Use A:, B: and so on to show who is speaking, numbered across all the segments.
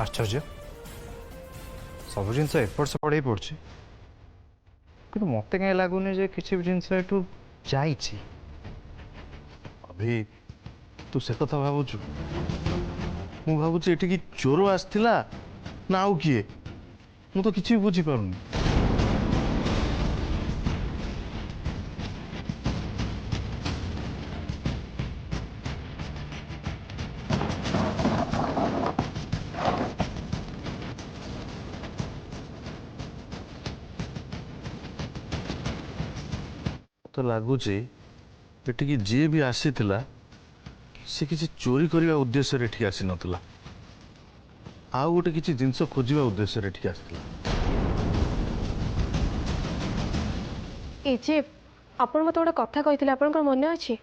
A: आश्चर्य सब जिन एपट सेपट हो पड़ी कि मत कहीं लगुनि जे किसी जिनस जाइए।
B: अभी तू से कथा भावुचु मु भावुची एठी की चोर आसथिला ना आउ किए मु तो किछि बुझी पारुनी। तो लगुच एटिकी जी भी आसीथिला से किसी चोरी करने उद्देश्य एठी आसी नथिला आउ गोटे किसी जिनस खोजा उद्देश्य एठी आसीथिला।
C: ए जे आपण मत गोटे कथा कही आपन मन अच्छे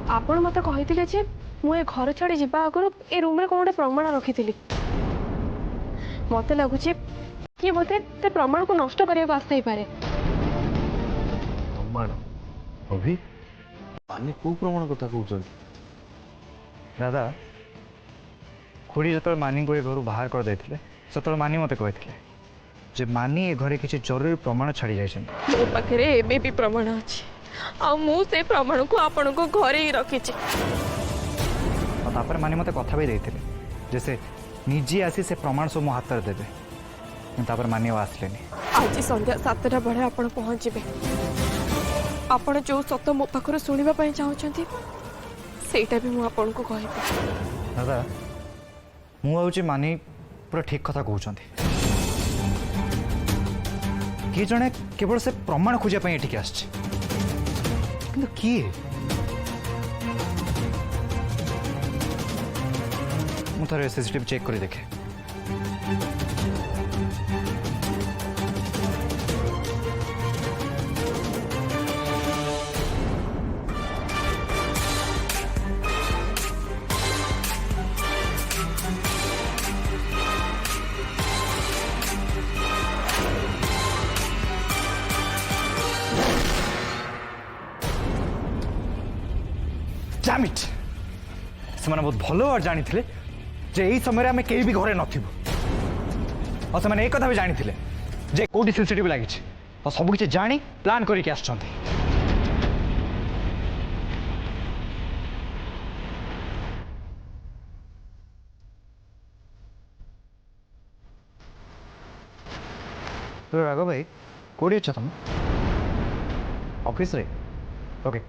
C: आपण मत कही जे मुझे घर छाड़ी जावा आगु ए रूम में कौन गोटे प्रमाण रखी मत लगुच कि बोधे से प्रमाण को नष्ट करने आसते पारे।
B: प्रमाण अभी माने को प्रमाण कथा कहउछन
A: दादा खुड़ी जो मानी को घर बाहर कर देते से मानी मत कही जे मानी ए घरे किसी जरूरी प्रमाण छाड़ी जाइए।
C: मो पाखे एबे भी प्रमाण अच्छे से प्रमाण को आपण को घरे ही रखी
A: मानी मत कथा भी देते जैसे निजे आसी से प्रमाण सब मो हाथ में देवे मानी आसले
C: आज संध्या 7टा बेले आपण पहुँचे आपण जो सत मो पाखर शुणापी चाहते ସେଇଟା भी मुझे आपन को कहि
A: दादा मुझे मानी पूरा ठीक कथा कहते किए जड़े केवल से प्रमाण खोजापी ये आस किए मुझे सीसीटीवी चेक कर देखे। Damn it! से बहुत भल और जानी थे जे यही समय आम कहीं भी घरे नथिबु और से एक कथा भी जानी थे जे कोटी सीसीटीवी लगी और सब किसी जानी प्लान करके आसछन्ते। तो राघव भाई कोड़ी अच्छा तुम ऑफिस रे ओके